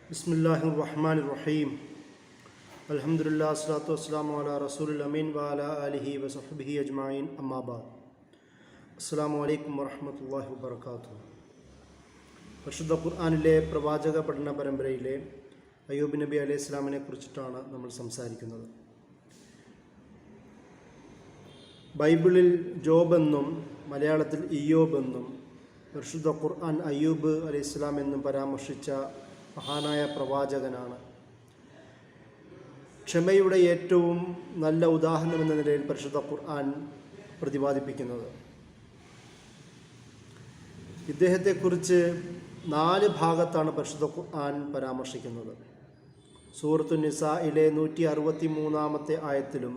ബിസ്മില്ലാഹിർ റഹ്മാനിർ റഹീം. അൽഹംദുലില്ലാഹി വസ്സലാത്തു വസ്സലാമു അലാ റസൂലിൽ അമീൻ വ അലാ ആലിഹി വസഹ്ബിഹി അജ്മഈൻ. അമ്മാ ബഅദ്. അസ്സലാമു അലൈക്കും വറഹ്മത്തുള്ളാഹി വബറകാതുഹു. പരിശുദ്ധ ഖുർആനിലെ പ്രവാചക പഠന പരമ്പരയിലെ അയ്യൂബ് നബി അലൈഹി ഇസ്ലാമിനെ കുറിച്ചിട്ടാണ് നമ്മൾ സംസാരിക്കുന്നത്. ബൈബിളിൽ ജോബ് എന്നും മലയാളത്തിൽ ഇയ്യോബ് എന്നും പരിശുദ്ധ ഖുർആൻ അയ്യൂബ് അലൈഹി ഇസ്ലാം എന്നും പരാമർശിച്ച മഹാനായ പ്രവാചകനാണ്. ക്ഷമയുടെ ഏറ്റവും നല്ല ഉദാഹരണം എന്ന നിലയിൽ പരിശുദ്ധ ഖുർആൻ പ്രതിപാദിപ്പിക്കുന്നത്. ഇദ്ദേഹത്തെക്കുറിച്ച് 4 ഭാഗത്താണ് പരിശുദ്ധ ഖുർആൻ പരാമർശിക്കുന്നത്. സൂറത്തു നിസായിലെ 163 ആയത്തിലും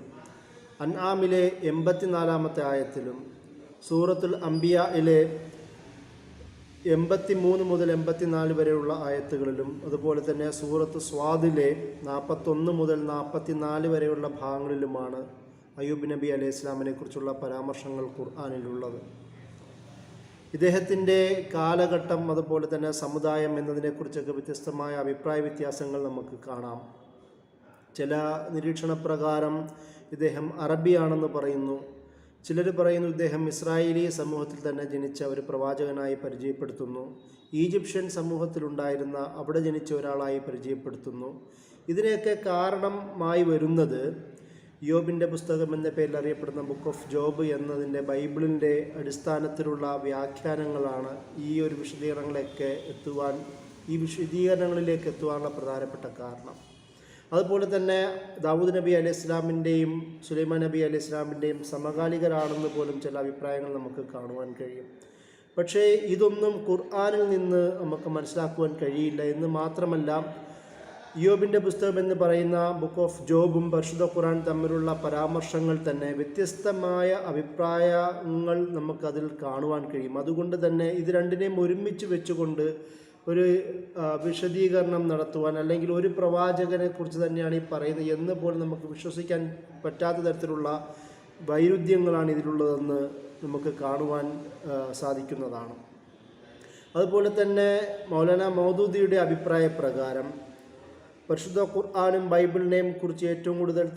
അൻആമിലെ 84 ആയത്തിലും സൂറത്തുൽ അംബിയായിലെ 83 മുതൽ 84 വരെയുള്ള ആയത്തുകളിലും അതുപോലെ തന്നെ സൂറത്ത് സ്വാദിലെ 41 മുതൽ 44 വരെയുള്ള ഭാഗങ്ങളിലുമാണ് അയ്യൂബ് നബി അലൈഹി ഇസ്ലാമിനെ കുറിച്ചുള്ള പരാമർശങ്ങൾ ഖുർആനിലുള്ളത്. ഇദ്ദേഹത്തിൻ്റെ കാലഘട്ടം അതുപോലെ തന്നെ സമുദായം എന്നതിനെക്കുറിച്ചൊക്കെ വ്യത്യസ്തമായ അഭിപ്രായ വ്യത്യാസങ്ങൾ നമുക്ക് കാണാം. ചില നിരീക്ഷണപ്രകാരം ഇദ്ദേഹം അറബിയാണെന്ന് പറയുന്നു. ചിലർ പറയുന്നു ഇദ്ദേഹം ഇസ്രായേലി സമൂഹത്തിൽ തന്നെ ജനിച്ച ഒരു പ്രവാചകനായി പരിചയപ്പെടുത്തുന്നു. ഈജിപ്ഷ്യൻ സമൂഹത്തിലുണ്ടായിരുന്ന അവിടെ ജനിച്ച ഒരാളായി പരിചയപ്പെടുത്തുന്നു. ഇതിനെയൊക്കെ കാരണമായി വരുന്നത് യോബിൻ്റെ പുസ്തകം എന്ന പേരിൽ അറിയപ്പെടുന്ന ബുക്ക് ഓഫ് ജോബ് എന്നതിൻ്റെ ബൈബിളിൻ്റെ അടിസ്ഥാനത്തിലുള്ള വ്യാഖ്യാനങ്ങളാണ് ഈ വിശദീകരണങ്ങളിലേക്ക് എത്തുവാനുള്ള പ്രധാനപ്പെട്ട കാരണം. അതുപോലെ തന്നെ ദാവൂദ് നബി അലൈഹി ഇസ്ലാമിൻ്റെയും സുലൈമാൻ നബി അലൈഹി ഇസ്ലാമിൻ്റെയും സമകാലികരാണെന്ന് പോലും ചില അഭിപ്രായങ്ങൾ നമുക്ക് കാണുവാൻ കഴിയും. പക്ഷേ ഇതൊന്നും ഖുർആനിൽ നിന്ന് നമുക്ക് മനസ്സിലാക്കുവാൻ കഴിയില്ല. എന്ന് മാത്രമല്ല, ഇയ്യോബിൻ്റെ പുസ്തകം എന്ന് പറയുന്ന ബുക്ക് ഓഫ് ജോബും പരിശുദ്ധ ഖുർആൻ തമ്മിലുള്ള പരാമർശങ്ങൾ തന്നെ വ്യത്യസ്തമായ അഭിപ്രായങ്ങൾ നമുക്കതിൽ കാണുവാൻ കഴിയും. അതുകൊണ്ട് തന്നെ ഇത് രണ്ടിനെയും ഒരുമിച്ച് വെച്ചുകൊണ്ട് ഒരു വിശദീകരണം നടത്തുവാൻ, അല്ലെങ്കിൽ ഒരു പ്രവാചകനെ കുറിച്ച് തന്നെയാണ് ഈ പറയുന്നത് എന്ന് പോലും നമുക്ക് വിശ്വസിക്കാൻ പറ്റാത്ത തരത്തിലുള്ള വൈരുദ്ധ്യങ്ങളാണ് ഇതിലുള്ളതെന്ന് നമുക്ക് കാണുവാൻ സാധിക്കുന്നതാണ്. അതുപോലെ തന്നെ മൗലാന മൗദൂദിയുടെ അഭിപ്രായ പ്രകാരം പരിശുദ്ധ ഖുർആനും ബൈബിളിനെയും കുറിച്ച് ഏറ്റവും കൂടുതൽ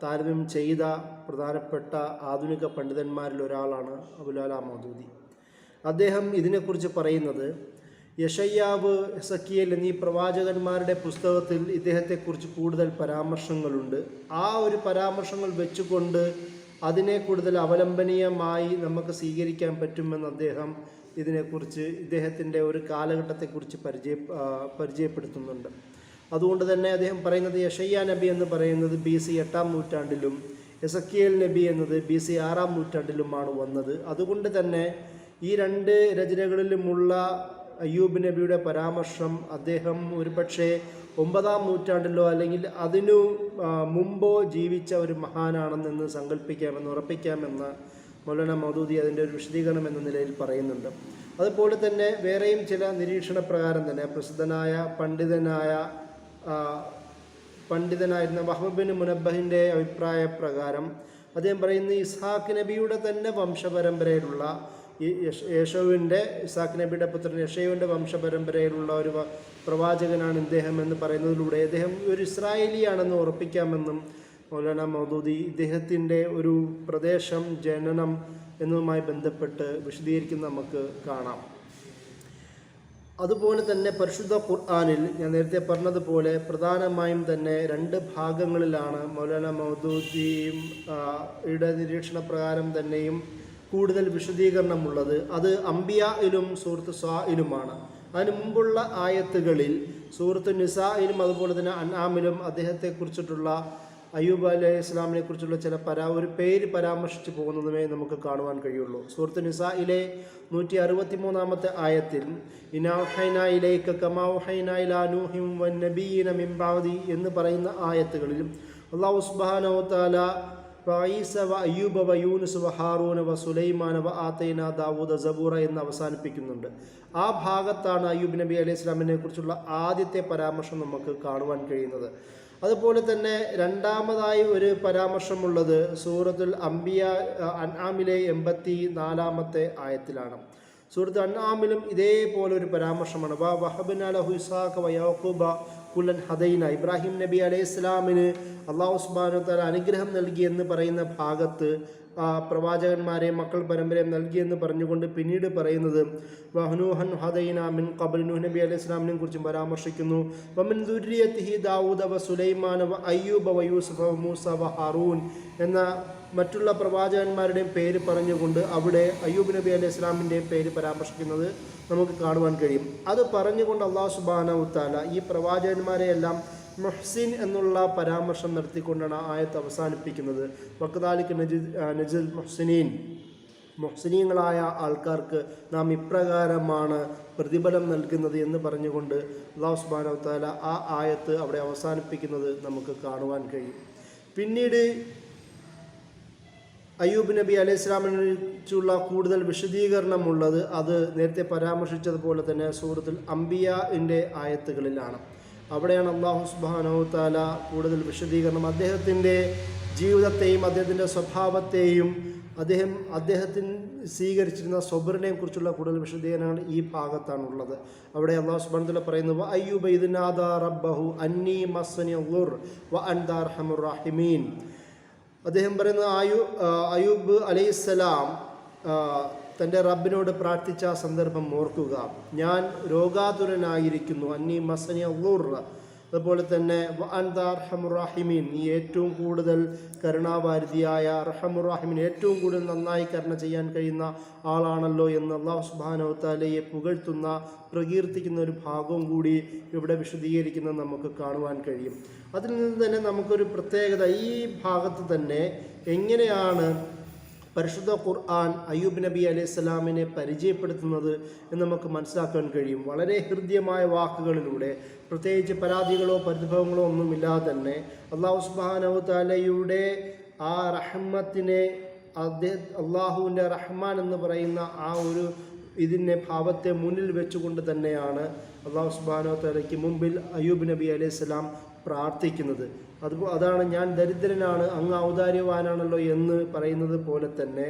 താരതമ്യം ചെയ്ത പ്രധാനപ്പെട്ട ആധുനിക പണ്ഡിതന്മാരിൽ ഒരാളാണ് അബുൽ അല മൗദൂദി. അദ്ദേഹം ഇതിനെക്കുറിച്ച് പറയുന്നത്, യെശയ്യാവ്, എസക്കിയേൽ എന്നീ പ്രവാചകന്മാരുടെ പുസ്തകത്തിൽ ഇദ്ദേഹത്തെക്കുറിച്ച് കൂടുതൽ പരാമർശങ്ങളുണ്ട്. ആ ഒരു പരാമർശങ്ങൾ വെച്ചുകൊണ്ട് അതിനെ കൂടുതൽ അവലംബനീയമായി നമുക്ക് സ്വീകരിക്കാൻ പറ്റുമെന്ന് അദ്ദേഹം ഇതിനെക്കുറിച്ച് ഇദ്ദേഹത്തിൻ്റെ ഒരു കാലഘട്ടത്തെക്കുറിച്ച് പരിചയപ്പെടുത്തുന്നുണ്ട്. അതുകൊണ്ട് തന്നെ അദ്ദേഹം പറയുന്നത് യെശയ്യാ നബി എന്ന് പറയുന്നത് BC 8-ാം നൂറ്റാണ്ടിലും എസക്കിയേൽ നബി എന്നത് BC 6-ാം നൂറ്റാണ്ടിലുമാണ് വന്നത്. അതുകൊണ്ട് തന്നെ ഈ 2 രചനകളിലുമുള്ള അയ്യൂബ് നബിയുടെ പരാമർശം അദ്ദേഹം ഒരുപക്ഷെ 9-ാം നൂറ്റാണ്ടിലോ അല്ലെങ്കിൽ അതിനു മുമ്പോ ജീവിച്ച ഒരു മഹാനാണെന്ന് സങ്കല്പിക്കാമെന്ന് ഉറപ്പിക്കാമെന്ന് മൗലാന മൗദൂദി അതിൻ്റെ ഒരു വിശദീകരണം എന്ന നിലയിൽ പറയുന്നുണ്ട്. അതുപോലെ തന്നെ വേറെയും ചില നിരീക്ഷണ പ്രകാരം തന്നെ പ്രസിദ്ധനായ പണ്ഡിതനായിരുന്ന വഹബ് ബിൻ മുനബ്ബഹിൻ്റെ അഭിപ്രായ പ്രകാരം അദ്ദേഹം പറയുന്ന ഇസ്ഹാഖ് നബിയുടെ തന്നെ വംശപരമ്പരയിലുള്ള ഇസ്ഹാഖ് നബിയുടെ പുത്രൻ യെശയ്യാവിൻ്റെ വംശപരമ്പരയിലുള്ള ഒരു പ്രവാചകനാണ് ഇദ്ദേഹം എന്ന് പറയുന്നതിലൂടെ അദ്ദേഹം ഒരു ഇസ്രായേലിയാണെന്ന് ഉറപ്പിക്കാമെന്നും മൗലാന മൗദൂദി ഇദ്ദേഹത്തിൻ്റെ ഒരു പ്രദേശം, ജനനം എന്നതുമായി ബന്ധപ്പെട്ട് വിശദീകരിക്കുന്ന നമുക്ക് കാണാം. അതുപോലെ തന്നെ പരിശുദ്ധ ഖുർആനിൽ ഞാൻ നേരത്തെ പറഞ്ഞതുപോലെ പ്രധാനമായും തന്നെ 2 ഭാഗങ്ങളിലാണ് മൗലാന മൗദൂദിയുടെ നിരീക്ഷണ പ്രകാരം തന്നെയും കൂടുതൽ വിശദീകരണമുള്ളത്. അത് അംബിയായിലും സൂറത്ത് സ്വായിലുമാണ്. അതിന് മുമ്പുള്ള ആയത്തുകളിൽ സൂറത്ത് നിസായിലും അതുപോലെ തന്നെ അൻആമിലും അദ്ദേഹത്തെക്കുറിച്ചിട്ടുള്ള അയ്യൂബ് അലൈഹി ഇസ്ലാമിനെ കുറിച്ചുള്ള ഒരു പേര് പരാമർശിച്ചു പോകുന്നതുമേ നമുക്ക് കാണുവാൻ കഴിയുള്ളൂ. സൂറത്ത് നിസായിലെ 163 ആയത്തിൽ ഇന്നാ ഔഹൈനാ ഇലൈക കമാ ഔഹൈനാ ഇലാ നൂഹിൻ വന്നബിയ്യിന മിൻ ബഅദി എന്ന് പറയുന്ന ആയത്തുകളിലും അല്ലാഹു സുബ്ഹാനഹു വ തആല വഈസ വ അയ്യൂബ വ യൂനുസ് വ ഹാറൂന വ സുലൈമാന വ ആതൈനാ ദാവൂദ സബൂറ എന്ന് അവസാനിപ്പിക്കുന്നുണ്ട്. ആ ഭാഗത്താണ് അയ്യൂബ് നബി അലൈഹി ഇസ്ലാമിനെ കുറിച്ചുള്ള ആദ്യത്തെ പരാമർശം നമുക്ക് കാണുവാൻ കഴിയുന്നത്. അതുപോലെ തന്നെ രണ്ടാമതായി ഒരു പരാമർശമുള്ളത് സൂറത്തുൽ അംബിയ അൻആമിലെ 84-ാമത്തെ ആയത്തിലാണ്. സൂറത്ത് അൻആമിലും ഇതേപോലെ ഒരു പരാമർശമാണ്. വഹബ്നാ ലഹു ഇസ്ഹാഖ വയാഖൂബ കുല്ലൻ ഹദൈന. ഇബ്രാഹിം നബി അലൈഹി ഇസ്ലാമിന് അള്ളാഹു സുബ്ഹാനഹു വ തആല അനുഗ്രഹം നൽകി എന്ന് പറയുന്ന ഭാഗത്ത് പ്രവാചകന്മാരെയും മക്കൾ പരമ്പരയും നൽകിയെന്ന് പറഞ്ഞുകൊണ്ട് പിന്നീട് പറയുന്നത് വഹ്നൂഹൻ ഹദൈന മിൻ ഖബ്ൽ, നൂഹ് നബി അലൈഹി ഇസ്ലാമിനെ കുറിച്ചും പരാമർശിക്കുന്നു. വമിൻ ദുർരിയത്തിഹി ദാവൂദ വ സുലൈമാന വ അയ്യൂബ വ യൂസുഫ വ മൂസ വ ഹാറൂൻ എന്ന മറ്റുള്ള പ്രവാചകന്മാരുടെയും പേര് പറഞ്ഞുകൊണ്ട് അവിടെ അയ്യൂബ് നബി അലൈഹി ഇസ്ലാമിൻ്റെയും പേര് പരാമർശിക്കുന്നത് നമുക്ക് കാണുവാൻ കഴിയും. അത് പറഞ്ഞുകൊണ്ട് അള്ളാഹു സുബ്ഹാനഹു വ തആല ഈ പ്രവാചകന്മാരെയെല്ലാം മുഹ്സിൻ എന്നുള്ള പരാമർശം നടത്തിക്കൊണ്ടാണ് ആയത്ത് അവസാനിപ്പിക്കുന്നത്. വഖദാലിക നജിൽ മുഹ്സിനീൻ, മുഹ്സിനീങ്ങളായ ആൾക്കാർക്ക് നാം ഇപ്രകാരമാണ് പ്രതിഫലം നൽകുന്നത് എന്ന് പറഞ്ഞുകൊണ്ട് അല്ലാഹു സുബ്ഹാനഹു വ തആല ആ ആയത്ത് അവിടെ അവസാനിപ്പിക്കുന്നത് നമുക്ക് കാണുവാൻ കഴിയും. പിന്നീട് അയ്യൂബ് നബി അലൈഹി ഇസ്ലാമിനെ കുറിച്ചുള്ള കൂടുതൽ വിശദീകരണമുള്ളത് അത് നേരത്തെ പരാമർശിച്ചതുപോലെ തന്നെ സൂറത്തുൽ അംബിയാഇൻ്റെ ആയത്തുകളിലാണ്. അവിടെയാണ് അല്ലാഹു സുബ്ഹാനഹു വ തആല കൂടുതൽ വിശദീകരണം അദ്ദേഹത്തിൻ്റെ ജീവിതത്തെയും അദ്ദേഹത്തിൻ്റെ സ്വഭാവത്തെയും അദ്ദേഹത്തിന് സ്വീകരിച്ചിരുന്ന സബറിനെയും കുറിച്ചുള്ള കൂടുതൽ വിശദീകരണങ്ങൾ ഈ ഭാഗത്താണുള്ളത്. അവിടെ അല്ലാഹു സുബ്ഹാനഹു വ തആല പറയുന്നു വ അയ്യൂബ ഇദ് നാദാ റബ്ബഹു അന്നി മസ്സനി ളുർ വ അൻത അർഹമുർ റഹീമീൻ. അദ്ദേഹം പറയുന്നത് അയ്യൂബ് അലൈഹിസ്സലാം തൻ്റെ റബ്ബിനോട് പ്രാർത്ഥിച്ച സന്ദർഭം ഓർക്കുക. ഞാൻ രോഗാതുരനായിരിക്കുന്നു, അന്നി മസ്സനി ളുർ, അതുപോലെ തന്നെ വ അൻത അർഹമുർ റഹീമീൻ, നീ ഏറ്റവും കൂടുതൽ കരുണാവാരിധിയായ അർഹമുർ റഹീമീൻ, ഏറ്റവും കൂടുതൽ നന്നായി കരുണ ചെയ്യാൻ കഴിയുന്ന ആളാണല്ലോ എന്ന് അല്ലാഹു സുബ്ഹാനഹു വ തആലയെ പുകഴ്ത്തുന്ന പ്രകീർത്തിക്കുന്ന ഒരു ഭാഗവും കൂടി ഇവിടെ വിശദീകരിക്കുന്നത് നമുക്ക് കാണുവാൻ കഴിയും. അതിൽ നിന്ന് തന്നെ നമുക്കൊരു പ്രത്യേകത ഈ ഭാഗത്ത് തന്നെ എങ്ങനെയാണ് പരിശുദ്ധ ഖുർആൻ അയ്യൂബ് നബി അലൈഹി സ്വലാമിനെ പരിചയപ്പെടുത്തുന്നത് എന്ന് നമുക്ക് മനസ്സിലാക്കാൻ കഴിയും. വളരെ ഹൃദ്യമായ വാക്കുകളിലൂടെ, പ്രത്യേകിച്ച് പരാതികളോ പരിഭവങ്ങളോ ഒന്നുമില്ലാതെ തന്നെ അല്ലാഹു സുബ്ഹാനഹു വ തആലയുടെ ആ റഹ്മത്തിനെ, അള്ളാഹുവിൻ്റെ റഹ്മാൻ എന്ന് പറയുന്ന ആ ഒരു ഇതിൻ്റെ ഭാവത്തെ മുന്നിൽ വെച്ചുകൊണ്ട് തന്നെയാണ് അല്ലാഹു സുബ്ഹാനഹു വ തആലയ്ക്ക് മുമ്പിൽ അയ്യൂബ് നബി അലൈഹി സ്വലാം പ്രാർത്ഥിക്കുന്നത്. അതാണ് ഞാൻ ദരിദ്രനാണ്, അങ്ങ് ഔദാര്യവാനാണല്ലോ എന്ന് പറയുന്നത് പോലെ തന്നെ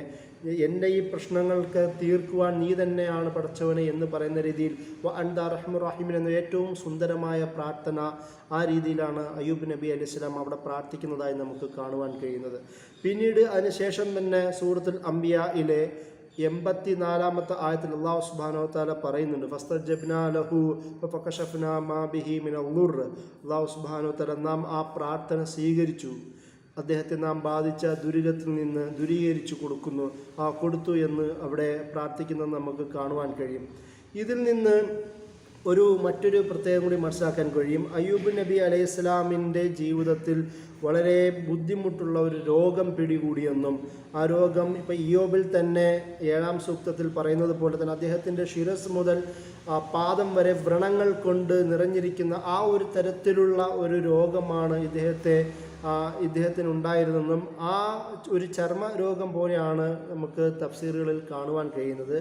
എൻ്റെ ഈ പ്രശ്നങ്ങൾക്ക് തീർക്കുവാൻ നീ തന്നെയാണ് പടച്ചവനെ എന്ന് പറയുന്ന രീതിയിൽ വ അൻത അർഹമുർ റഹീമീൻ എന്ന ഏറ്റവും സുന്ദരമായ പ്രാർത്ഥന ആ രീതിയിലാണ് അയ്യൂബ് നബി അലൈഹി സ്വലാം അവിടെ പ്രാർത്ഥിക്കുന്നതായി നമുക്ക് കാണുവാൻ കഴിയുന്നത്. പിന്നീട് അതിനുശേഷം തന്നെ സൂറത്തുൽ അംബിയായിലെ 84-ാമത്തെ ആയത്തിൽ അല്ലാഹു സുബ്ഹാനഹു വ തആല പറയുന്നുണ്ട് ഫസ്തജബ്നാ ലഹു ഫകശഫ്നാ മാ ബിഹി മിനൽ ളുർ. അല്ലാഹു സുബ്ഹാനഹു വ തആല നാം ആ പ്രാർത്ഥന സ്വീകരിച്ചു, അദ്ദേഹത്തെ നാം ബാധിച്ച ദുരിതത്തിൽ നിന്ന് ദൂരീകരിച്ചു കൊടുത്തു എന്ന് അവിടെ പ്രാർത്ഥിക്കുന്നത് നമുക്ക് കാണുവാൻ കഴിയും. ഇതിൽ നിന്ന് മറ്റൊരു പ്രത്യേകം കൂടി മനസ്സിലാക്കാൻ കഴിയും. അയ്യൂബ് നബി അലൈഹി സ്വലാമിൻ്റെ ജീവിതത്തിൽ വളരെ ബുദ്ധിമുട്ടുള്ള ഒരു രോഗം പിടികൂടിയെന്നും ആ രോഗം ഇപ്പോൾ ഇയ്യോബിൽ തന്നെ 7-ാം സൂക്തത്തിൽ പറയുന്നത് പോലെ തന്നെ അദ്ദേഹത്തിൻ്റെ ശിരസ് മുതൽ പാദം വരെ വ്രണങ്ങൾ കൊണ്ട് നിറഞ്ഞിരിക്കുന്ന ആ ഒരു തരത്തിലുള്ള ഒരു രോഗമാണ് ഇദ്ദേഹത്തിനുണ്ടായിരുന്നെന്നും ആ ഒരു ചർമ്മ രോഗം പോലെയാണ് നമുക്ക് തഫ്സീറുകളിൽ കാണുവാൻ കഴിയുന്നത്.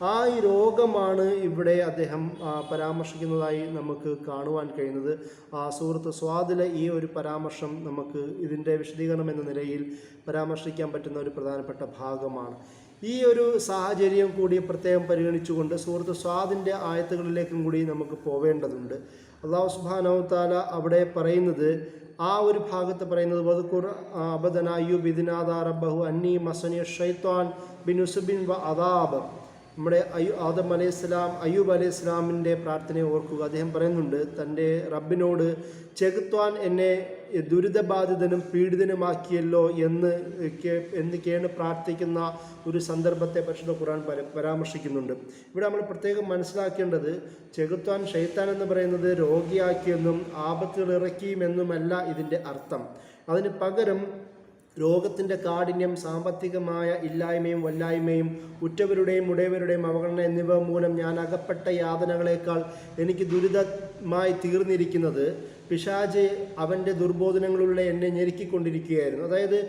ആ ഈ രോഗമാണ് ഇവിടെ അദ്ദേഹം പരാമർശിക്കുന്നതായി നമുക്ക് കാണുവാൻ കഴിയുന്നത്. സൂറത്ത് സ്വാദിലെ ഈ ഒരു പരാമർശം നമുക്ക് ഇതിൻ്റെ വിശദീകരണം എന്ന നിലയിൽ പരാമർശിക്കാൻ പറ്റുന്ന ഒരു പ്രധാനപ്പെട്ട ഭാഗമാണ്. ഈ ഒരു സാഹചര്യം കൂടി പ്രത്യേകം പരിഗണിച്ചുകൊണ്ട് സൂറത്ത് സ്വാദിൻ്റെ ആയത്തുകളിലേക്കും കൂടി നമുക്ക് പോവേണ്ടതുണ്ട്. അല്ലാഹു സുബ്ഹാനഹു വ തആല അവിടെ പറയുന്നത്, ആ ഒരു ഭാഗത്ത് പറയുന്നത് വദ്കുർ അബദന അയ്യൂബ് ഇദ് നാദാ റബ്ബഹു അന്നി മസ്സനി ശൈത്വാൻ ബിനുസ്ബിൻ വ അദാബ്. നമ്മുടെ അയ്യൂബ് അലൈഹി ഇസ്ലാമിൻ്റെ പ്രാർത്ഥനയെ ഓർക്കുക. അദ്ദേഹം പറയുന്നുണ്ട് തൻ്റെ റബ്ബിനോട് ചെകുത്താൻ എന്നെ ദുരിതബാധിതനും പീഡിതനുമാക്കിയല്ലോ എന്നൊക്കെയാണ് പ്രാർത്ഥിക്കുന്ന ഒരു സന്ദർഭത്തെ പരിശുദ്ധ ഖുർആൻ പരാമർശിക്കുന്നുണ്ട്. ഇവിടെ നമ്മൾ പ്രത്യേകം മനസ്സിലാക്കേണ്ടത് ചെകുത്താൻ ഷൈത്താൻ എന്ന് പറയുന്നത് രോഗിയാക്കിയെന്നും ആപത്തുകൾ ഇറക്കിയുമെന്നുമല്ല ഇതിൻ്റെ അർത്ഥം. അതിന് പകരം രോഗത്തിൻ്റെ കാഠിന്യം, സാമ്പത്തികമായ ഇല്ലായ്മയും വല്ലായ്മയും, ഉറ്റവരുടെയും ഉടയവരുടെയും അവഗണന എന്നിവ മൂലം ഞാൻ അകപ്പെട്ട യാതനകളേക്കാൾ എനിക്ക് ദുരിതമായി തീർന്നിരിക്കുന്നത് പിശാച് അവൻ്റെ ദുർബോധനങ്ങളിലൂടെ എന്നെ ഞെരുക്കിക്കൊണ്ടിരിക്കുകയായിരുന്നു. അതായത്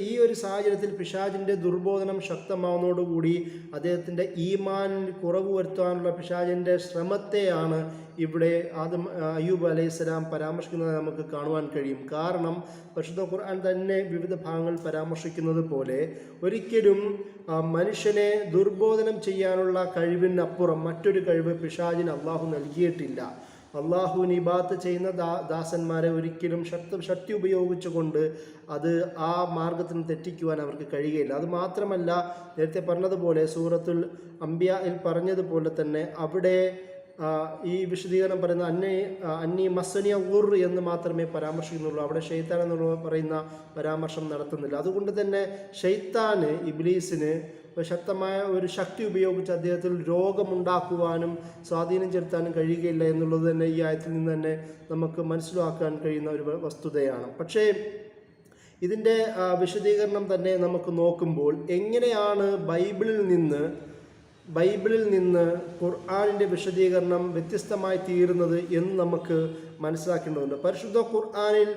ഈ ഒരു സാഹചര്യത്തിൽ പിശാചിൻ്റെ ദുർബോധനം ശക്തമാവുന്നതോടുകൂടി അദ്ദേഹത്തിൻ്റെ ഈമാനിൽ കുറവ് വരുത്താനുള്ള പിശാചിൻ്റെ ശ്രമത്തെയാണ് ഇവിടെ അയ്യൂബ് അലൈഹിസ്സലാം പരാമർശിക്കുന്നത് നമുക്ക് കാണുവാൻ കഴിയും. കാരണം പരിശുദ്ധ ഖുർആൻ തന്നെ വിവിധ ഭാഗങ്ങൾ പരാമർശിക്കുന്നത് പോലെ ഒരിക്കലും മനുഷ്യനെ ദുർബോധനം ചെയ്യാനുള്ള കഴിവിനപ്പുറം മറ്റൊരു കഴിവ് പിശാചിന് അള്ളാഹു നൽകിയിട്ടില്ല. അള്ളാഹുവിന് ഇബാദത്ത് ചെയ്യുന്ന ദാസന്മാരെ ഒരിക്കലും ശക്തി ഉപയോഗിച്ചുകൊണ്ട് അത് ആ മാർഗത്തിന് തെറ്റിക്കുവാൻ അവർക്ക് കഴിയുകയില്ല. അത് മാത്രമല്ല, നേരത്തെ പറഞ്ഞതുപോലെ സൂറത്തുൽ അംബിയയിൽ പറഞ്ഞതുപോലെ തന്നെ അവിടെ ഈ വിശദീകരണം പറയുന്ന അന്നി മസ്സനിയ ഉർ എന്ന് മാത്രമേ പരാമർശിക്കുന്നുള്ളൂ. അവിടെ ഷെയ്ത്താൻ എന്നുള്ള പറയുന്ന പരാമർശം നടത്തുന്നില്ല. അതുകൊണ്ട് തന്നെ ഷെയ്ത്താന് ഇബ്ലീസിന് ശക്തമായ ഒരു ശക്തി ഉപയോഗിച്ച് അദ്ദേഹത്തിൽ രോഗമുണ്ടാക്കുവാനും സ്വാധീനം ചെലുത്താനും കഴിയുകയില്ല എന്നുള്ളത് തന്നെ ഈ ആയത്തിൽ നിന്ന് തന്നെ നമുക്ക് മനസ്സിലാക്കാൻ കഴിയുന്ന ഒരു വസ്തുതയാണ്. പക്ഷേ ഇതിൻ്റെ വിശദീകരണം തന്നെ നമുക്ക് നോക്കുമ്പോൾ എങ്ങനെയാണ് ബൈബിളിൽ നിന്ന് ഖുർആനിൻ്റെ വിശദീകരണം വ്യത്യസ്തമായി തീരുന്നത് എന്ന് നമുക്ക് മനസ്സിലാക്കേണ്ടതുണ്ട്. പരിശുദ്ധ ഖുർആനിൽ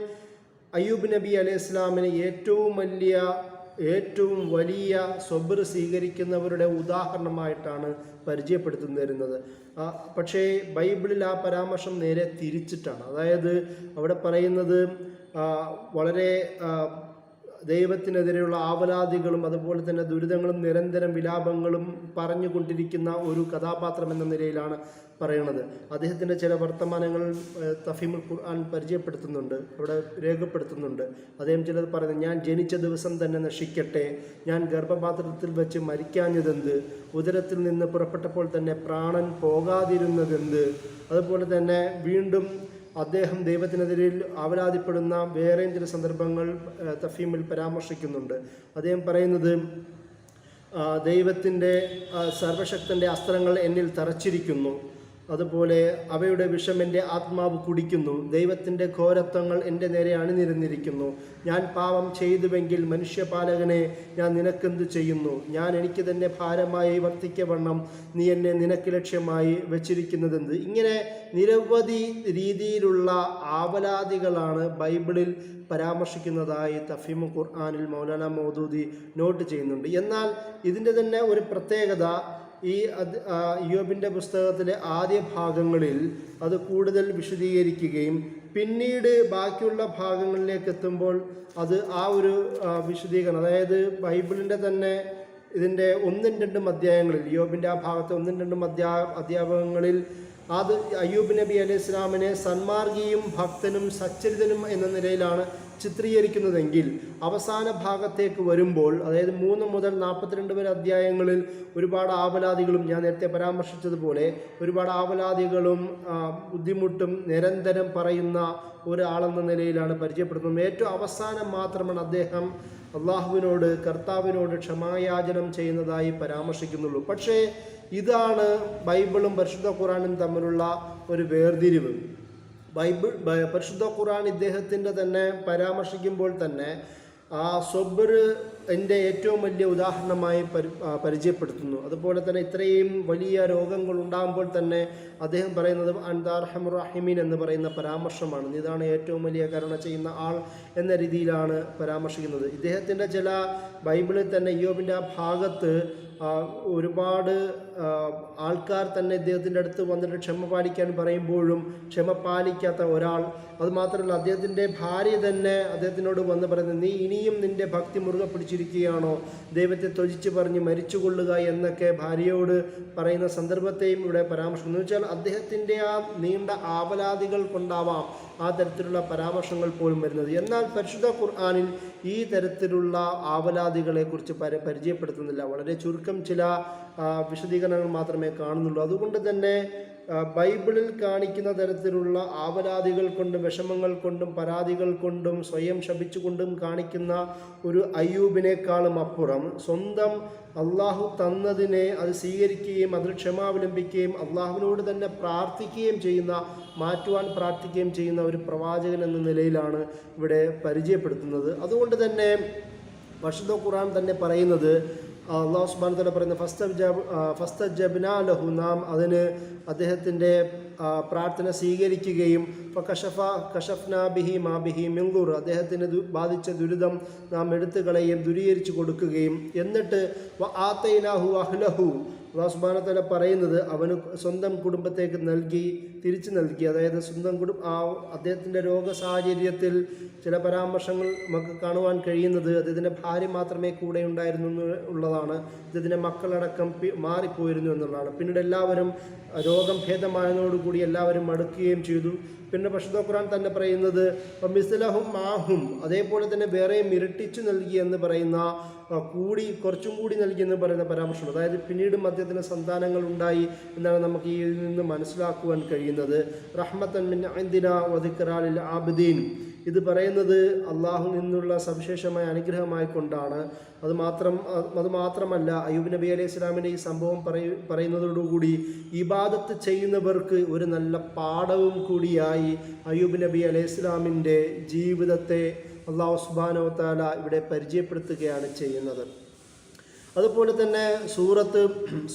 അയ്യൂബ് നബി അലൈഹി ഇസ്ലാമിന് ഏറ്റവും വലിയ സ്വബ്ർ സ്വീകരിക്കുന്നവരുടെ ഉദാഹരണമായിട്ടാണ് പരിചയപ്പെടുത്തുന്നു തരുന്നത്. പക്ഷേ ബൈബിളിൽ ആ പരാമർശം നേരെ തിരിച്ചിട്ടാണ്. അതായത് അവിടെ പറയുന്നത് വളരെ ദൈവത്തിനെതിരെയുള്ള ആവലാദികളും അതുപോലെ തന്നെ ദുരിതങ്ങളും നിരന്തരം വിലാപങ്ങളും പറഞ്ഞുകൊണ്ടിരിക്കുന്ന ഒരു കഥാപാത്രം എന്ന നിലയിലാണ് പറയുന്നത്. അദ്ദേഹത്തിൻ്റെ ചില വർത്തമാനങ്ങൾ തഫീമുൽ ഖുർആൻ പരിചയപ്പെടുത്തുന്നുണ്ട്, അവിടെ രേഖപ്പെടുത്തുന്നുണ്ട്. അദ്ദേഹം ചിലത് പറയുന്നത്, ഞാൻ ജനിച്ച ദിവസം തന്നെ നശിക്കട്ടെ, ഞാൻ ഗർഭപാത്രത്തിൽ വെച്ച് മരിക്കാഞ്ഞതെന്ത്, ഉദരത്തിൽ നിന്ന് പുറപ്പെട്ടപ്പോൾ തന്നെ പ്രാണൻ പോകാതിരുന്നതെന്ത്. അതുപോലെ തന്നെ വീണ്ടും അദ്ദേഹം ദൈവത്തിനെതിരെ അപരാധിപ്പെടുന്ന വേറെയും ചില സന്ദർഭങ്ങൾ തഫീമിൽ പരാമർശിക്കുന്നുണ്ട്. അദ്ദേഹം പറയുന്നത്, ദൈവത്തിൻ്റെ സർവശക്തൻ്റെ അസ്ത്രങ്ങൾ എന്നിൽ തറച്ചിരിക്കുന്നു, അതുപോലെ അവയുടെ വിഷം എൻ്റെ ആത്മാവ് കുടിക്കുന്നു, ദൈവത്തിൻ്റെ ഘോരത്വങ്ങൾ എൻ്റെ നേരെ അണിനിരന്നിരിക്കുന്നു. ഞാൻ പാപം ചെയ്തുവെങ്കിൽ മനുഷ്യപാലകനെ ഞാൻ നിനക്കെന്ത് ചെയ്യുന്നു, ഞാൻ എനിക്ക് തന്നെ ഭാരമായി വർത്തിക്കവണ്ണം നീ എന്നെ നിനക്ക് ലക്ഷ്യമായി വെച്ചിരിക്കുന്നതെന്ത്. ഇങ്ങനെ നിരവധി രീതിയിലുള്ള ആവലാദികളാണ് ബൈബിളിൽ പരാമർശിക്കുന്നതായി തഫീമുൽ ഖുർആനിൽ മൗലാന മൗദൂദി നോട്ട് ചെയ്യുന്നുണ്ട്. എന്നാൽ ഇതിൻ്റെ തന്നെ ഒരു പ്രത്യേകത, ഈ ഇയ്യോബിൻ്റെ പുസ്തകത്തിലെ ആദ്യ ഭാഗങ്ങളിൽ അത് കൂടുതൽ വിശദീകരിക്കുകയും പിന്നീട് ബാക്കിയുള്ള ഭാഗങ്ങളിലേക്ക് എത്തുമ്പോൾ അത് ആ ഒരു വിശദീകരണം, അതായത് ബൈബിളിൻ്റെ തന്നെ ഇതിൻ്റെ 1-2 അധ്യായങ്ങളിൽ, ഇയ്യോബിൻ്റെ ആ ഭാഗത്തെ 1-2 അധ്യാപകങ്ങളിൽ അത് അയ്യൂബ് നബി അലൈഹി ഇസ്ലാമിനെ സന്മാർഗിയും ഭക്തനും സച്ചരിതനും എന്ന നിലയിലാണ് ചിത്രീകരിക്കുന്നതെങ്കിൽ അവസാന ഭാഗത്തേക്ക് വരുമ്പോൾ, അതായത് 3 മുതൽ 42 വരെ അധ്യായങ്ങളിൽ ഒരുപാട് ആവലാദികളും, ഞാൻ നേരത്തെ പരാമർശിച്ചതുപോലെ ഒരുപാട് ആവലാദികളും ബുദ്ധിമുട്ടും നിരന്തരം പറയുന്ന ഒരാളെന്ന നിലയിലാണ് പരിചയപ്പെടുത്തുന്നത്. ഏറ്റവും അവസാനം മാത്രമാണ് അദ്ദേഹം അള്ളാഹുവിനോട്, കർത്താവിനോട് ക്ഷമായാചനം ചെയ്യുന്നതായി പരാമർശിക്കുന്നുള്ളൂ. പക്ഷേ ഇതാണ് ബൈബിളും പരിശുദ്ധ ഖുർആനും തമ്മിലുള്ള ഒരു വേർതിരിവ്. പരിശുദ്ധ ഖുർആൻ ഇദ്ദേഹത്തിൻ്റെ തന്നെ പരാമർശിക്കുമ്പോൾ തന്നെ ആ സ്വബ്ർ എൻ്റെ ഏറ്റവും വലിയ ഉദാഹരണമായി പരിചയപ്പെടുത്തുന്നു. അതുപോലെ തന്നെ ഇത്രയും വലിയ രോഗങ്ങൾ ഉണ്ടാകുമ്പോൾ തന്നെ അദ്ദേഹം പറയുന്നത് അൻത അർഹമുർ റഹീമീൻ എന്ന് പറയുന്ന പരാമർശമാണ്. ഇതാണ് ഏറ്റവും വലിയ കരുണ ചെയ്യുന്ന ആൾ എന്ന രീതിയിലാണ് പരാമർശിക്കുന്നത്. ഇദ്ദേഹത്തിൻ്റെ ചില ബൈബിളിൽ തന്നെ ഇയ്യോബിൻ്റെ ആ ഭാഗത്ത് ഒരുപാട് ആൾക്കാർ തന്നെ ഇദ്ദേഹത്തിൻ്റെ അടുത്ത് വന്നിട്ട് ക്ഷമ പാലിക്കാൻ പറയുമ്പോഴും ക്ഷമ പാലിക്കാത്ത ഒരാൾ, അതുമാത്രമല്ല അദ്ദേഹത്തിൻ്റെ ഭാര്യ തന്നെ അദ്ദേഹത്തിനോട് വന്ന് പറയുന്നത്, നീ ഇനിയും നിൻ്റെ ഭക്തി മുറുകെ പിടിച്ചിരിക്കുകയാണോ, ദൈവത്തെ ത്വജിച്ച് പറഞ്ഞ് മരിച്ചുകൊള്ളുക എന്നൊക്കെ ഭാര്യയോട് പറയുന്ന സന്ദർഭത്തെയും ഇവിടെ പരാമർശിക്കുന്നു. എന്ന് വെച്ചാൽ അദ്ദേഹത്തിൻ്റെ ആ നീണ്ട ആവലാദികൾ കൊണ്ടാവാം ആ തരത്തിലുള്ള പരാമർശങ്ങൾ പോലും വരുന്നത്. എന്നാൽ പരിശുദ്ധ ഖുർആനിൽ ഈ തരത്തിലുള്ള ആവലാദികളെക്കുറിച്ച് പരിചയപ്പെടുത്തുന്നില്ല. വളരെ ചുരുക്കം ചില വിശദീകരണങ്ങൾ മാത്രമേ കാണുന്നുള്ളൂ. അതുകൊണ്ട് തന്നെ ബൈബിളിൽ കാണിക്കുന്ന തരത്തിലുള്ള ആവലാദികൾ കൊണ്ടും വിഷമങ്ങൾ കൊണ്ടും പരാതികൾ കൊണ്ടും സ്വയം ശപിച്ചുകൊണ്ടും കാണിക്കുന്ന ഒരു അയ്യൂബിനേക്കാളും അപ്പുറം സ്വന്തം അള്ളാഹു തന്നതിനെ അത് സ്വീകരിക്കുകയും അതിൽ ക്ഷമാവലംബിക്കുകയും അള്ളാഹുവിനോട് തന്നെ പ്രാർത്ഥിക്കുകയും ചെയ്യുന്ന, മാറ്റുവാൻ പ്രാർത്ഥിക്കുകയും ചെയ്യുന്ന ഒരു പ്രവാചകൻ എന്ന നിലയിലാണ് ഇവിടെ പരിചയപ്പെടുത്തുന്നത്. അതുകൊണ്ട് തന്നെ പരിശുദ്ധ ഖുർആൻ തന്നെ പറയുന്നത്, അള്ളാഹു സുബ്ഹാനഹു വ തആല പറയുന്നത് ഫസ്തജബ്നാ ലഹു, നാം അതിന് അദ്ദേഹത്തിൻ്റെ പ്രാർത്ഥന സ്വീകരിക്കുകയും കശഫ്നാ ബിഹി മാ ബിഹി മിൻ ദുർ, അദ്ദേഹത്തിന് ബാധിച്ച ദുരിതം നാം എടുത്തു കളയുകയും ദൂരീകരിച്ചു കൊടുക്കുകയും എന്നിട്ട് ആതൈനാഹു അഹ്ലഹു, അല്ലാഹു സുബ്ഹാനഹു വ തആല പറയുന്നത് അവന് സ്വന്തം കുടുംബത്തേക്ക് തിരിച്ചു നൽകി. അതായത് സ്വന്തം അദ്ദേഹത്തിൻ്റെ രോഗ സാഹചര്യത്തിൽ ചില പരാമർശങ്ങൾ നമുക്ക് കാണുവാൻ കഴിയുന്നത് അദ്ദേഹത്തിൻ്റെ ഭാര്യ മാത്രമേ കൂടെ ഉണ്ടായിരുന്നു എന്നുള്ളതാണ്. അദ്ദേഹത്തിൻ്റെ മക്കളടക്കം മാറിപ്പോയിരുന്നു എന്നുള്ളതാണ്. പിന്നീട് എല്ലാവരും രോഗം ഭേദമായതോടുകൂടി എല്ലാവരും മടുക്കുകയും ചെയ്തു. പിന്നെ പരിശുദ്ധ ഖുർആൻ തന്നെ പറയുന്നത് മിസ്ലഹും മാഹും, അതേപോലെ തന്നെ വേറെയും ഇരട്ടിച്ചു നൽകി എന്ന് പറയുന്ന കുറച്ചും കൂടി നൽകി എന്ന് പറയുന്ന പരാമർശം. അതായത് പിന്നീടും അദ്ദേഹത്തിന് സന്താനങ്ങൾ ഉണ്ടായി എന്നാണ് നമുക്ക് ഇതിൽ നിന്ന് മനസ്സിലാക്കുവാൻ കഴിയുന്നത്. റഹ്മത്തൻ മിൻ ഇൻദിനാ വദിക്റാ ലിൽ ആബിദീൻ, ഇത് പറയുന്നത് അള്ളാഹു നിന്നുള്ള സവിശേഷമായ അനുഗ്രഹമായിക്കൊണ്ടാണ്. അത് മാത്രമല്ല അയ്യൂബ് നബി അലൈഹി സ്വലാമിൻ്റെ ഈ സംഭവം പറയുന്നതോടുകൂടി ഇബാദത്ത് ചെയ്യുന്നവർക്ക് ഒരു നല്ല പാഠവും കൂടിയായി അയ്യൂബ് നബി അലൈഹി സ്വലാമിൻ്റെ ജീവിതത്തെ അള്ളാഹു സുബ്ഹാനഹു വ തആല ഇവിടെ പരിചയപ്പെടുത്തുകയാണ് ചെയ്യുന്നത്. അതുപോലെ തന്നെ സൂറത്ത്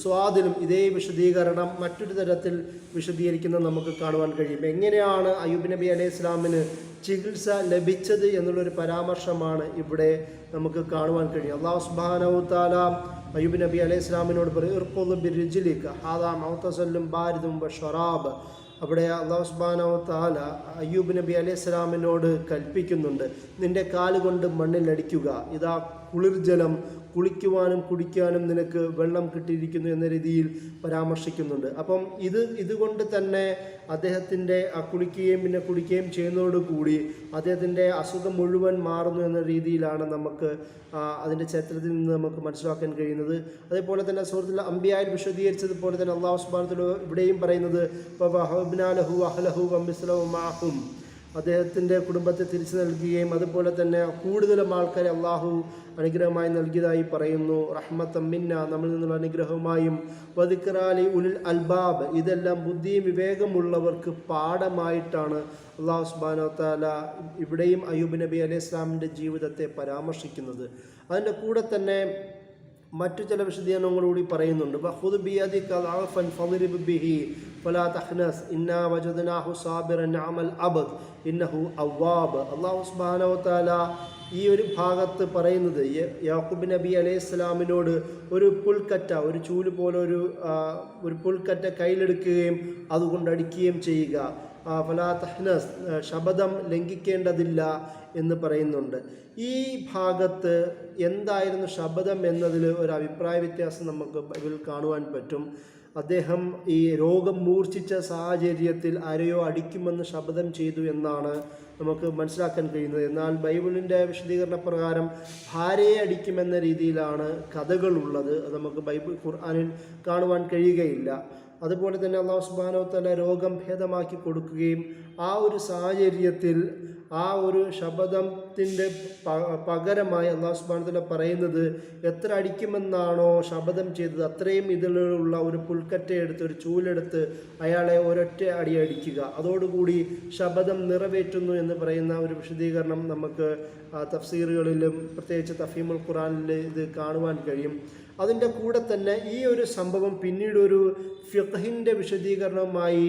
സ്വാദിലും ഇതേ വിശദീകരണം മറ്റൊരു തരത്തിൽ വിശദീകരിക്കുന്നത് നമുക്ക് കാണുവാൻ കഴിയും. എങ്ങനെയാണ് അയ്യൂബ് നബി അലൈഹി സ്വലാമിന് ചികിത്സ ലഭിച്ചത് എന്നുള്ളൊരു പരാമർശമാണ് ഇവിടെ നമുക്ക് കാണുവാൻ കഴിയും. അല്ലാഹു സുബ്ഹാനഹു വ തആല അയ്യൂബ് നബി അലൈഹി സ്വലാമിനോട് പറയും ഇർഖുദ് ബിർജിലിക ഹാദാ മൗതസല്ലും ബാരിദും വശറാബ്. അവിടെ അല്ലാഹു സുബ്ഹാനഹു വ തആല അയ്യൂബ് നബി അലൈഹി സ്വലാമിനോട് കൽപ്പിക്കുന്നുണ്ട്, നിന്റെ കാലുകൊണ്ട് മണ്ണിലടിക്കുക, ഇതാ കുളിർജലം, കുളിക്കുവാനും കുടിക്കാനും നിനക്ക് വെള്ളം കിട്ടിയിരിക്കുന്നു എന്ന രീതിയിൽ പരാമർശിക്കുന്നുണ്ട്. അപ്പം ഇതുകൊണ്ട് തന്നെ അദ്ദേഹത്തിൻ്റെ കുളിക്കുകയും പിന്നെ കുടിക്കുകയും ചെയ്യുന്നതോടുകൂടി അദ്ദേഹത്തിൻ്റെ അസുഖം മുഴുവൻ മാറുന്നു എന്ന രീതിയിലാണ് നമുക്ക് അതിൻ്റെ ചരിത്രത്തിൽ നിന്ന് നമുക്ക് മനസ്സിലാക്കാൻ കഴിയുന്നത്. അതേപോലെ തന്നെ സൂറത്തുൽ അംബിയായിൽ വിശദീകരിച്ചതുപോലെ തന്നെ അല്ലാഹു സുബ്ഹാനഹു വ തആല ഇവിടെയും പറയുന്നത് വവഹബ്നാ ലഹു അഹ്ലഹു വമിസ്ലഹു മഅഹും, അദ്ദേഹത്തിൻ്റെ കുടുംബത്തെ തിരിച്ചു നൽകുകയും അതുപോലെ തന്നെ കൂടുതലും ആൾക്കാരെ അള്ളാഹു അനുഗ്രഹമായി നൽകിയതായി പറയുന്നു. റഹ്മത്തം മിന്ന, നമ്മളിൽ നിന്നുള്ള അനുഗ്രഹമായും വദിക്റാ ലി ഉലിൽ അൽബാബ്, ഇതെല്ലാം ബുദ്ധിയും വിവേകമുള്ളവർക്ക് പാഠമായിട്ടാണ് അല്ലാഹു സുബ്ഹാനഹു വ തആല ഇവിടെയും അയ്യൂബ് നബി അലൈഹി സ്വലാമിൻ്റെ ജീവിതത്തെ പരാമർശിക്കുന്നത്. അതിൻ്റെ കൂടെ തന്നെ മറ്റു ചില വിശദീകരണങ്ങളൂടി പറയുന്നുണ്ട്. വഖുദ് ബിയദിക അൽഅഫൻ ഫളിബ് ബിഹി ഫലാ തഖ്നസ് ഇന്നാ വജദ്നാഹു സാബിറൻ നിഅമൽ അബ്ദ് ഇന്നഹു അവ്വാബ്. അല്ലാഹു സുബ്ഹാനഹു വ തആല ഈ ഒരു ഭാഗത്ത് പറയുന്നത് യാക്കൂബ് നബി അലൈഹി സ്വലാമിനോട് ഒരു പുൽക്കറ്റ, ഒരു ചൂല് പോലെ ഒരു പുൽക്കറ്റ കയ്യിലെടുക്കുകയും അതുകൊണ്ട് അടിക്കുകയും ചെയ്യുക, ഫലാ തഹ്നസ്, ശബദം ലംഘിക്കേണ്ടതില്ല എന്ന് പറയുന്നുണ്ട്. ഈ ഭാഗത്ത് എന്തായിരുന്നു ശബദം എന്നതിൽ ഒരു അഭിപ്രായ വ്യത്യാസം നമുക്ക് ബൈബിളിൽ കാണുവാൻ പറ്റും. അദ്ദേഹം ഈ രോഗം മൂർച്ഛിച്ച സാഹചര്യത്തിൽ ആരെയോ അടിക്കുമെന്ന് ശപഥം ചെയ്തു എന്നാണ് നമുക്ക് മനസ്സിലാക്കാൻ കഴിയുന്നത്. എന്നാൽ ബൈബിളിൻ്റെ വിശദീകരണ പ്രകാരം ഭാര്യയെ അടിക്കുമെന്ന രീതിയിലാണ് കഥകളുള്ളത്. അത് നമുക്ക് ഖുർആനിൽ കാണുവാൻ കഴിയുകയില്ല. അതുപോലെ തന്നെ അല്ലാഹു സുബ്ഹാനഹു വ തആല രോഗം ഭേദമാക്കി കൊടുക്കുകയും ആ ഒരു സാഹചര്യത്തിൽ ആ ഒരു ശപഥത്തിൻ്റെ പകരമായി അല്ലാഹു സുബ്ഹാനഹു വ തആല പറയുന്നത് എത്ര അടിക്കുമെന്നാണോ ശപഥം ചെയ്തത് അത്രയും ഇതിലുള്ള ഒരു പുൽക്കറ്റയെടുത്ത്, ഒരു ചൂലെടുത്ത് അയാളെ ഒരൊറ്റ അടി അടിക്കുക, അതോടുകൂടി ശപഥം നിറവേറ്റുന്നു എന്ന് പറയുന്ന ഒരു വിശദീകരണം നമുക്ക് തഫ്സീറുകളിലും പ്രത്യേകിച്ച് തഫീമുൽ ഖുർആനിൽ ഇത് കാണുവാൻ കഴിയും. അതിൻ്റെ കൂടെ തന്നെ ഈ ഒരു സംഭവം പിന്നീട് ഒരു ഫിഖ്ഹിൻ്റെ വിശദീകരണവുമായി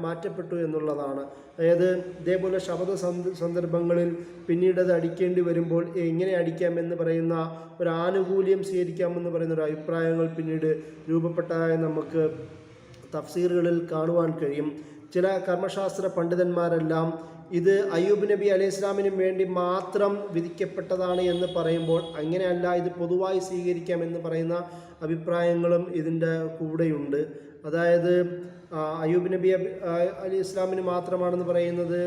മാറ്റപ്പെട്ടു എന്നുള്ളതാണ്. അതായത് ഇതേപോലെ ശബദ സന്ദർഭങ്ങളിൽ പിന്നീട് അത് അടിക്കേണ്ടി വരുമ്പോൾ എങ്ങനെ അടിക്കാമെന്ന് പറയുന്ന ഒരു ആനുകൂല്യം സ്വീകരിക്കാമെന്ന് പറയുന്ന ഒരു അഭിപ്രായങ്ങൾ പിന്നീട് രൂപപ്പെട്ടതായി നമുക്ക് തഫ്സീറുകളിൽ കാണുവാൻ കഴിയും. ചില കർമ്മശാസ്ത്ര പണ്ഡിതന്മാരെല്ലാം ഇത് അയ്യൂബ് നബി അലൈഹി സ്വലാമിന് വേണ്ടി മാത്രം വിധിക്കപ്പെട്ടതാണ് എന്ന് പറയുമ്പോൾ അങ്ങനെയല്ല, ഇത് പൊതുവായി സ്വീകരിക്കാമെന്ന് പറയുന്ന അഭിപ്രായങ്ങളും ഇതിൻ്റെ കൂടെയുണ്ട്. അതായത് അയ്യൂബ് നബി അലൈഹി സ്വലാമിന് മാത്രമാണെന്ന് പറയുന്നത്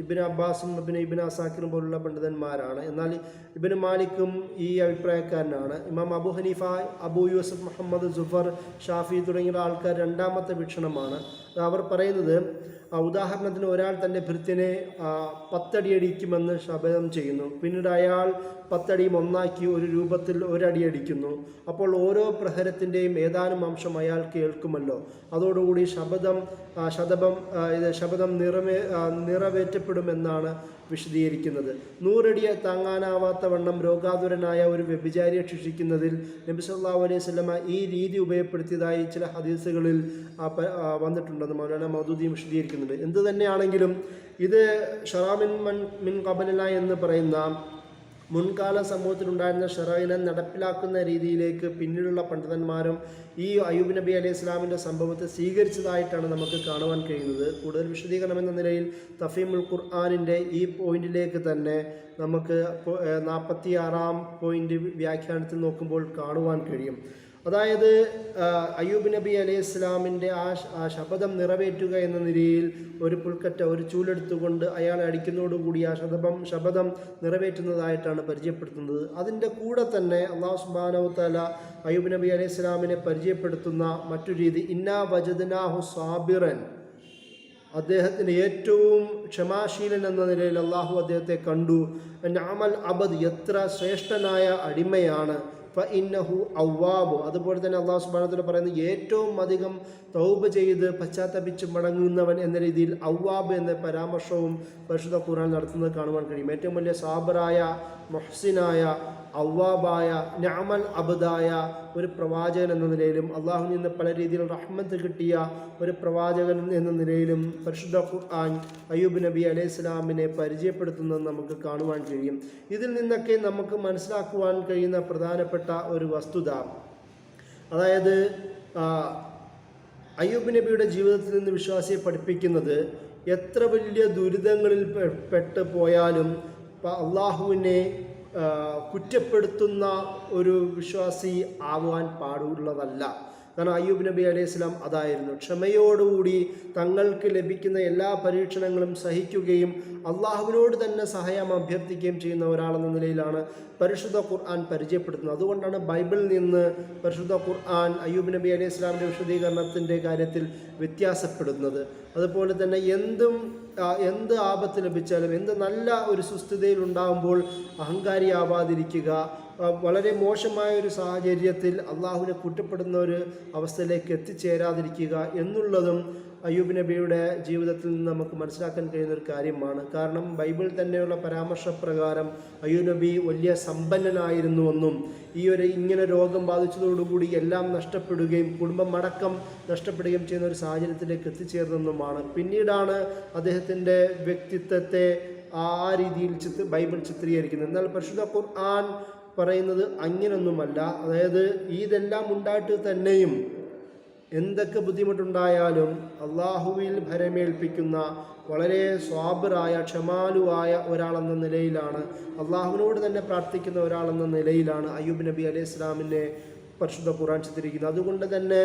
ഇബ്നു അബ്ബാസും ഇബ്നു അസാക്കിറും പോലുള്ള പണ്ഡിതന്മാരാണ്. എന്നാൽ ഇബ്നു മാലിക്കും ഈ അഭിപ്രായക്കാരനാണ്. ഇമാം അബു ഹനീഫ, അബു യൂസഫ് മുഹമ്മദ് സുഫർ, ഷാഫി തുടങ്ങിയ ആൾക്കാർ രണ്ടാമത്തെ വീക്ഷണമാണ്. അവർ പറയുന്നത് ഉദാഹരണത്തിന് ഒരാൾ തൻ്റെ ഭൃത്യനെ 10 അടി അടിക്കുമെന്ന് ശപഥം ചെയ്യുന്നു. പിന്നീട് അയാൾ 10 അടിയും ഒന്നാക്കി ഒരു രൂപത്തിൽ ഒരടി അടിക്കുന്നു. അപ്പോൾ ഓരോ പ്രഹരത്തിൻ്റെയും ഏതാനും അംശം അയാൾ കേൾക്കുമല്ലോ. അതോടുകൂടി ശപഥം നിറവേറ്റപ്പെടുമെന്നാണ് വിശദീകരിക്കുന്നത്. 100 അടിയെ താങ്ങാനാവാത്ത വണ്ണം രോഗാതുരനായ ഒരു വ്യഭിചാരിയെ ശിക്ഷിക്കുന്നതിൽ നബി സല്ലല്ലാഹു അലൈഹി വസല്ലമ ഈ രീതി ഉപയോഗപ്പെടുത്തിയതായി ചില ഹദീസുകളിൽ വന്നിട്ടുണ്ടെന്ന് മൗലാന മൗദൂദി വിശദീകരിക്കുന്നുണ്ട്. എന്തു തന്നെയാണെങ്കിലും ഇത് ഷറാമിൻ മിൻ ഖബലിന എന്ന് പറയുന്ന മുൻകാല സമൂഹത്തിലുണ്ടായിരുന്ന ഷറഇനെ നടപ്പിലാക്കുന്ന രീതിയിലേക്ക് പിന്നീടുള്ള പണ്ഡിതന്മാരും ഈ അയ്യൂബ് നബി അലൈഹി സ്വലാമിൻ്റെ സംഭവത്തെ സ്വീകരിച്ചതായിട്ടാണ് നമുക്ക് കാണുവാൻ കഴിയുന്നത്. കൂടുതൽ വിശദീകരണം എന്ന നിലയിൽ തഫീമുൽ ഖുർആനിൻ്റെ ഈ പോയിന്റിലേക്ക് തന്നെ നമുക്ക് 46-ാം പോയിന്റ് വ്യാഖ്യാനത്തിൽ നോക്കുമ്പോൾ കാണുവാൻ കഴിയും. അതായത് അയ്യൂബ് നബി അലൈഹി ഇസ്ലാമിൻ്റെ ആ ശപഥം നിറവേറ്റുക എന്ന നിലയിൽ ഒരു പുൽക്കറ്റ ഒരു ചൂലെടുത്തുകൊണ്ട് അയാളെ അടിക്കുന്നതോടുകൂടി ആ ശപഥം നിറവേറ്റുന്നതായിട്ടാണ് പരിചയപ്പെടുത്തുന്നത്. അതിൻ്റെ കൂടെ തന്നെ അല്ലാഹു സുബ്ഹാനഹു വ തആല അയ്യൂബ് നബി അലൈഹി ഇസ്ലാമിനെ പരിചയപ്പെടുത്തുന്ന മറ്റൊരു രീതി ഇന്നാ വജദ്നാഹു സാബിറൻ, അദ്ദേഹത്തിന് ഏറ്റവും ക്ഷമാശീലൻ എന്ന നിലയിൽ അള്ളാഹു അദ്ദേഹത്തെ കണ്ടു. നഅമൽ അബദ്, എത്ര ശ്രേഷ്ഠനായ അടിമയാണ്. ഫഇന്നഹു അവ്വാബ്, അതുപോലെ തന്നെ അള്ളാഹു സുബ്ഹാനഹു വ തആല പറയുന്നത് ഏറ്റവും അധികം തൗബ ചെയ്ത് പശ്ചാത്തപിച്ച് മടങ്ങുന്നവൻ എന്ന രീതിയിൽ അവ്വാബ് എന്ന പരാമർശവും പരിശുദ്ധ ഖുർആൻ നടത്തുന്നത് കാണുവാൻ കഴിയും. ഏറ്റവും വലിയ സാബറായ, മുഹ്സിനായ, അവ്വാബായ, നഅമൽ അബ്ദായ ഒരു പ്രവാചകൻ എന്ന നിലയിലും അള്ളാഹുവിൽ നിന്ന് പല രീതിയിൽ റഹ്മത്ത് കിട്ടിയ ഒരു പ്രവാചകൻ എന്ന നിലയിലും പരിശുദ്ധ ഖുർആൻ അയ്യൂബ് നബി അലൈഹി സ്വലാമിനെ പരിചയപ്പെടുത്തുന്നത് നമുക്ക് കാണുവാൻ കഴിയും. ഇതിൽ നിന്നൊക്കെ നമുക്ക് മനസ്സിലാക്കുവാൻ കഴിയുന്ന പ്രധാനപ്പെട്ട ഒരു വസ്തുത, അതായത് അയ്യൂബ് നബിയുടെ ജീവിതത്തിൽ നിന്ന് വിശ്വാസിയെ പഠിപ്പിക്കുന്നത് എത്ര വലിയ ദുരിതങ്ങളിൽ പെട്ട് പോയാലും അള്ളാഹുവിനെ കുറ്റപ്പെടുത്തുന്ന ഒരു വിശ്വാസി ആവാൻ പാടുള്ളതല്ല. കാരണം അയ്യൂബ് നബി അലൈഹി സ്വലാം അതായിരുന്നു. ക്ഷമയോടുകൂടി തങ്ങൾക്ക് ലഭിക്കുന്ന എല്ലാ പരീക്ഷണങ്ങളും സഹിക്കുകയും അള്ളാഹുവിനോട് തന്നെ സഹായം അഭ്യർത്ഥിക്കുകയും ചെയ്യുന്ന ഒരാളെന്ന നിലയിലാണ് പരിശുദ്ധ ഖുർആൻ പരിചയപ്പെടുത്തുന്നത്. അതുകൊണ്ടാണ് ബൈബിളിൽ നിന്ന് പരിശുദ്ധ ഖുർആൻ അയ്യൂബ് നബി അലൈഹി സ്വലാമിൻ്റെ വിശദീകരണത്തിൻ്റെ കാര്യത്തിൽ വ്യത്യാസപ്പെടുന്നത്. അതുപോലെ തന്നെ എന്ത് ആപത്ത് ലഭിച്ചാലും, എന്ത് നല്ല ഒരു സുസ്ഥിതിയിൽ ഉണ്ടാകുമ്പോൾ അഹങ്കാരിയാവാതിരിക്കുക, വളരെ മോശമായ ഒരു സാഹചര്യത്തിൽ അള്ളാഹുവിനെ കുറ്റപ്പെടുന്ന ഒരു അവസ്ഥയിലേക്ക് എത്തിച്ചേരാതിരിക്കുക എന്നുള്ളതും അയ്യൂബ് നബിയുടെ ജീവിതത്തിൽ നിന്ന് നമുക്ക് മനസ്സിലാക്കാൻ കഴിയുന്ന ഒരു കാര്യമാണ്. കാരണം ബൈബിൾ തന്നെയുള്ള പരാമർശപ്രകാരം അയ്യൂബ് നബി വലിയ സമ്പന്നനായിരുന്നുവെന്നും ഇങ്ങനെ രോഗം ബാധിച്ചതോടുകൂടി എല്ലാം നഷ്ടപ്പെടുകയും കുടുംബം അടക്കം നഷ്ടപ്പെടുകയും ചെയ്യുന്ന ഒരു സാഹചര്യത്തിലേക്ക് എത്തിച്ചേർന്നെന്നുമാണ്. പിന്നീടാണ് അദ്ദേഹത്തിൻ്റെ വ്യക്തിത്വത്തെ ആ രീതിയിൽ ബൈബിൾ ചിത്രീകരിക്കുന്നത്. എന്നാൽ പരിശുദ്ധ ഖുർആൻ പറയുന്നത് അങ്ങനൊന്നുമല്ല. അതായത് ഇതെല്ലാം ഉണ്ടായിട്ട് തന്നെയും എന്തൊക്കെ ബുദ്ധിമുട്ടുണ്ടായാലും അള്ളാഹുവിൽ ഭരമേൽപ്പിക്കുന്ന വളരെ സ്വാബിറായ, ക്ഷമാലുവായ ഒരാളെന്ന നിലയിലാണ്, അള്ളാഹുവിനോട് തന്നെ പ്രാർത്ഥിക്കുന്ന ഒരാളെന്ന നിലയിലാണ് അയ്യൂബ് നബി അലൈഹി ഇസ്ലാമിനെ പരിശുദ്ധ ഖുർആൻ ചിത്രീകരിക്കുന്നത്. അതുകൊണ്ട് തന്നെ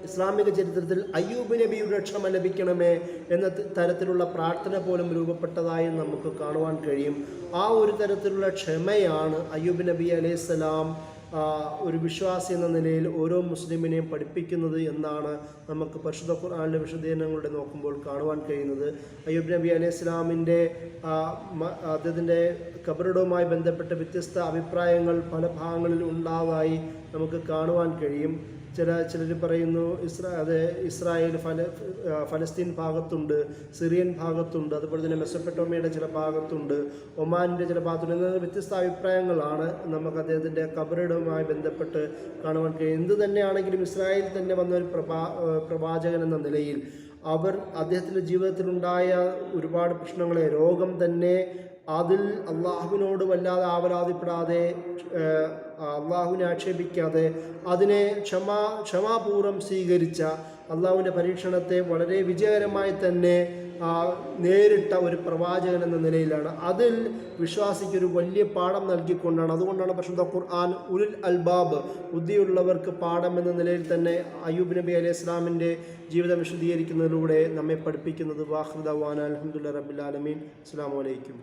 ഇസ്ലാമിക ചരിത്രത്തിൽ അയ്യൂബ് നബിയുടെ ക്ഷമ ലഭിക്കണമേ എന്ന തരത്തിലുള്ള പ്രാർത്ഥന പോലും രൂപപ്പെട്ടതായി നമുക്ക് കാണുവാൻ കഴിയും. ആ ഒരു തരത്തിലുള്ള ക്ഷമയാണ് അയ്യൂബ് നബി അലൈഹി സ്വലാം ഒരു വിശ്വാസി എന്ന നിലയിൽ ഓരോ മുസ്ലിമിനെയും പഠിപ്പിക്കുന്നത് എന്നാണ് നമുക്ക് പരിശുദ്ധ ഖുർആനിലെ വിശദീകരണങ്ങളുടെ നോക്കുമ്പോൾ കാണുവാൻ കഴിയുന്നത്. അയ്യൂബ് നബി അലൈഹി സ്വലാമിൻ്റെ അദ്ദേഹത്തിൻ്റെ ഖബറിടവുമായി ബന്ധപ്പെട്ട വ്യത്യസ്ത അഭിപ്രായങ്ങൾ പല ഭാഗങ്ങളിൽ ഉണ്ടാവായി നമുക്ക് കാണുവാൻ കഴിയും. ചിലർ പറയുന്നു ഇസ്രായേൽ ഫലസ്തീൻ ഭാഗത്തുണ്ട്, സിറിയൻ ഭാഗത്തുണ്ട്, അതുപോലെ തന്നെ മെസൊപ്പൊട്ടേമിയയുടെ ചില ഭാഗത്തുണ്ട്, ഒമാനിൻ്റെ ചില ഭാഗത്തുണ്ട് എന്ന വ്യത്യസ്ത അഭിപ്രായങ്ങളാണ് നമുക്ക് അദ്ദേഹത്തിൻ്റെ ഖബറിടവുമായി ബന്ധപ്പെട്ട് കാണുവാൻ കഴിയും. എന്തു തന്നെയാണെങ്കിലും ഇസ്രായേൽ തന്നെ വന്ന ഒരു പ്രവാചകൻ എന്ന നിലയിൽ അദ്ദേഹത്തിൻ്റെ ജീവിതത്തിലുണ്ടായ ഒരുപാട് പ്രശ്നങ്ങളെ, രോഗം തന്നെ, അതിൽ അള്ളാഹുവിനോട് വല്ലാതെ ആവലാതിപ്പെടാതെ, അള്ളാഹുവിനെ ആക്ഷേപിക്കാതെ അതിനെ ക്ഷമാപൂർവ്വം സ്വീകരിച്ച അള്ളാഹുവിൻ്റെ പരീക്ഷണത്തെ വളരെ വിജയകരമായി തന്നെ നേരിട്ട ഒരു പ്രവാചകൻ എന്ന നിലയിലാണ്. അതിൽ വിശ്വാസിക്കൊരു വലിയ പാഠം നൽകിക്കൊണ്ടാണ്. അതുകൊണ്ടാണ് പരിശുദ്ധ ഖുർആൻ ഉലുൽ അൽബാബ്, ബുദ്ധിയുള്ളവർക്ക് പാഠം എന്ന നിലയിൽ തന്നെ അയ്യൂബ് നബി അലൈഹി ഇസ്ലാമിൻ്റെ ജീവിതം വിശദീകരിക്കുന്നതിലൂടെ നമ്മെ പഠിപ്പിക്കുന്നത്. വാഖിർ ദഅ്വാനാ അൽഹംദുലില്ലാഹി റബ്ബിൽ ആലമീൻ. അസ്സലാമു അലൈക്കും.